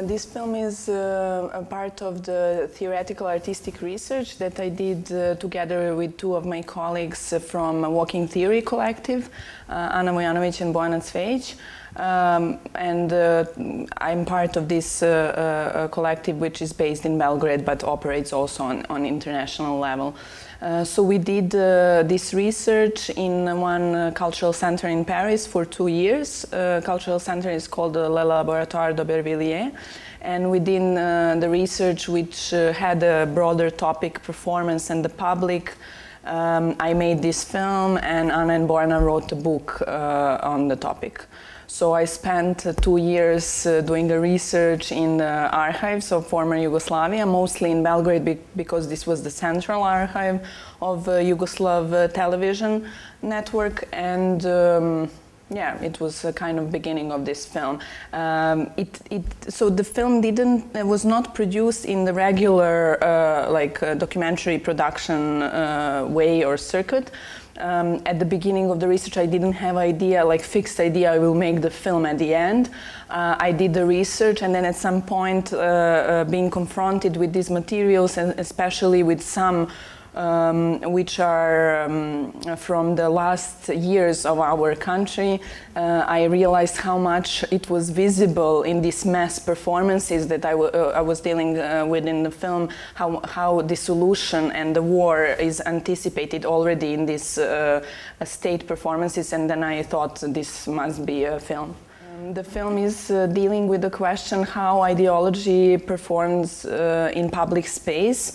This film is a part of the theoretical artistic research that I did together with two of my colleagues from Walking Theory Collective, Ana Vujanović and Bojana Cveć. I'm part of this collective, which is based in Belgrade but operates also on international level. So we did this research in one cultural center in Paris for 2 years. Cultural center is called Le Laboratoire d'Aubervilliers. And within the research, which had a broader topic, performance and the public, I made this film, and Anna and Bojana wrote a book on the topic. So I spent 2 years doing the research in the archives of former Yugoslavia, mostly in Belgrade because this was the central archive of Yugoslav television network, and yeah, it was a kind of beginning of this film. So the film was not produced in the regular documentary production way or circuit. At the beginning of the research, I didn't have fixed idea I will make the film at the end. I did the research, and then at some point being confronted with these materials, and especially with some which are from the last years of our country, I realized how much it was visible in these mass performances that I was dealing with in the film, how dissolution and the war is anticipated already in these state performances, and then I thought this must be a film. The film is dealing with the question how ideology performs in public space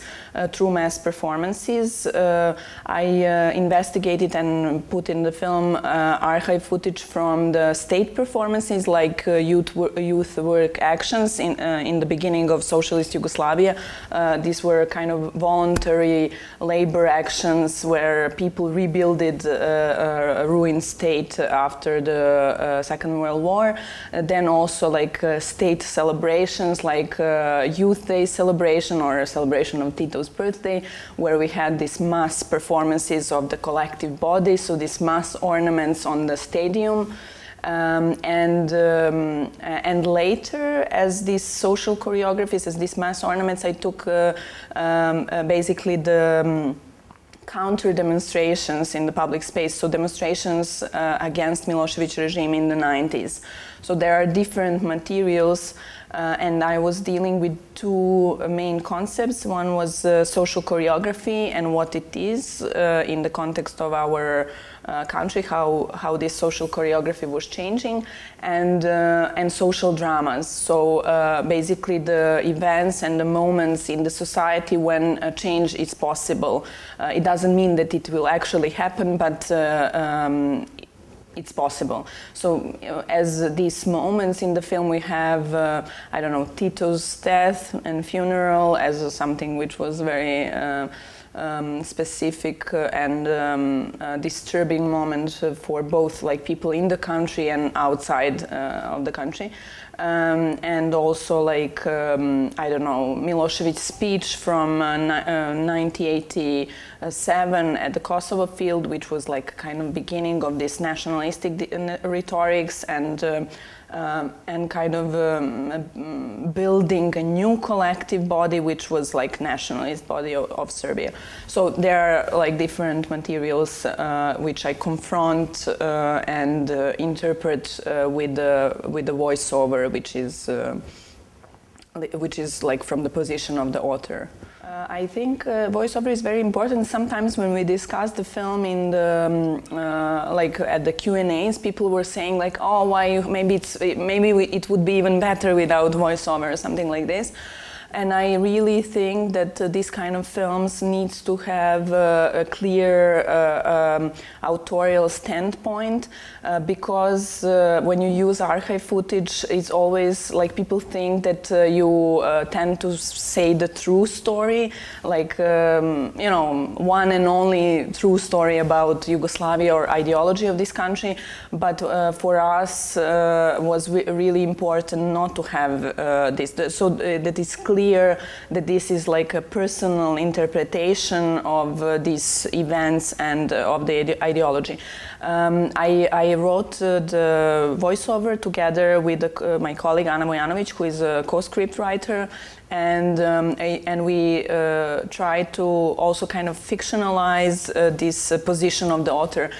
through mass performances. I investigated and put in the film archive footage from the state performances, like youth work actions in the beginning of socialist Yugoslavia. These were kind of voluntary labor actions where people rebuilded a ruined state after the Second World War. Then also state celebrations, like Youth Day celebration or a celebration of Tito's birthday, where we had these mass performances of the collective body, so these mass ornaments on the stadium. And later, as these social choreographies, as these mass ornaments, I took basically the counter demonstrations in the public space, so demonstrations against Milosevic regime in the 90s. So there are different materials, and I was dealing with two main concepts. One was social choreography and what it is in the context of our country, how this social choreography was changing, and social dramas. So basically the events and the moments in the society when a change is possible. It doesn't mean that it will actually happen, but it's possible. So as these moments in the film, we have, I don't know, Tito's death and funeral as something which was very specific and disturbing moment for both people in the country and outside of the country. And also I don't know, Milosevic's speech from 1987 at the Kosovo field, which was kind of beginning of this nationalistic rhetorics and kind of building a new collective body, which was nationalist body of Serbia. So there are different materials which I confront and interpret with the voiceover, which is from the position of the author. I think voiceover is very important. Sometimes when we discuss the film in the at the Q&As, people were saying oh, why maybe it would be even better without voiceover or something like this. And I really think that this kind of films needs to have a clear authorial standpoint, because when you use archive footage, it's always like people think that you tend to say the true story, like you know, one and only true story about Yugoslavia or ideology of this country. But for us was really important not to have this, so that it's clear that this is like a personal interpretation of these events and of the ideology. I wrote the voiceover together with my colleague Anna Vojanovic, who is a co-script writer, and we tried to also kind of fictionalize this position of the author.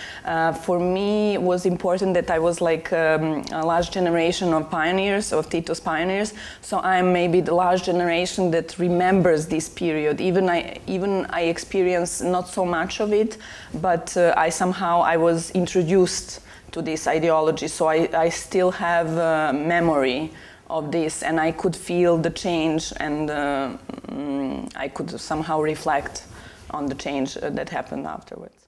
For me, it was important that I was like a large generation of pioneers, of Tito's pioneers, so I'm maybe the large generation that remembers this period. Even I experienced not so much of it, but I was introduced to this ideology, so I still have memory of this, and I could feel the change, and I could somehow reflect on the change that happened afterwards.